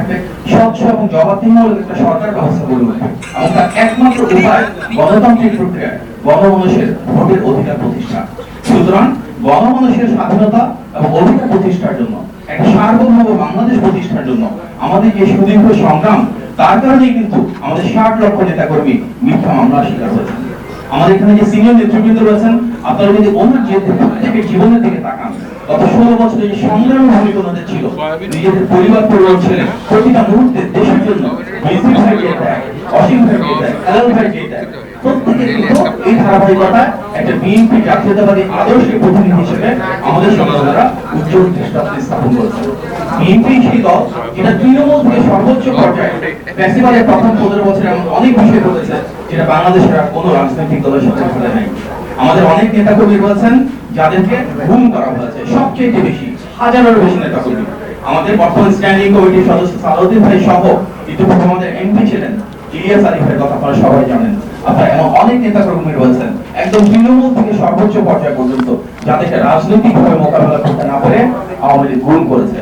থাকবে, স্বচ্ছ এবং জবাবদিহিমূলক একটা সরকার ব্যবস্থা গড়ে উঠবে এবং তার একমাত্র উপায় গণতান্ত্রিক প্রক্রিয়ায় গণমানুষের ভোটের অধিকার প্রতিষ্ঠা। সুতরাং গণমানুষের স্বাধীনতা এবং অধিকার প্রতিষ্ঠার জন্য, একটা সার্বভৌম বাংলাদেশ প্রতিষ্ঠার জন্য আমাদের যে সুদীর্ঘ সংগ্রাম, তার কারণেই কিন্তু আমাদের 60 লক্ষ নেতাকর্মী মিথ্যা মামলার শিকার হয়েছে। আমাদের এখানে যে সিনিয়র নেতৃবৃন্দ রয়েছেন, আপনারা যদি ওনার যে প্রত্যেকের জীবনের দিকে তাকান, গত 16 বছরে যে সংগ্রামী ভূমিকা ওনাদের ছিল, নিজেদের পরিবার পরিবার ছেড়ে প্রতিটা মুহূর্তে দেশের জন্য বিসি ভাইকে দেয়, অসীম ভাইকে দেয়, হেলাল ভাইকে দেয়, প্রত্যেকে কিন্তু এই ধারাবাহিকতায় একটা বিএনপি জাতীয়তাবাদী আদর্শের প্রতিনিধি হিসেবে আমাদের সামনে তারা উজ্জ্বল দৃষ্টান্ত স্থাপন করেছে। বিএনপি সেই দল যেটা তৃণমূল থেকে সর্বোচ্চ পর্যায়ে ফ্যাসিবাদের প্রথম 15 বছরে এমন অনেক বিষয় ঘটেছে যেটা বাংলাদেশের আর কোনো রাজনৈতিক দলের সাথে ঘটে নাই। আমাদের অনেক নেতাকর্মী রয়েছেন যাদেরকে গুম করা হয়েছে, সবচেয়ে বেশি, হাজারেরও বেশি নেতাকর্মী। আমাদের বর্তমান স্ট্যান্ডিং কমিটির সদস্য সালাউদ্দিন ভাই সহ ইতিপূর্বে আমাদের এমপি ছিলেন ইলিয়াস আরিফের কথা আপনারা সবাই জানেন। আপনারা এমন অনেক নেতাকর্মী রয়েছেন একদম তৃণমূল থেকে সর্বোচ্চ পর্যায় পর্যন্ত, যাদেরকে রাজনৈতিকভাবে মোকাবেলা করতে না পেরে আওয়ামী লীগ গুম করেছে।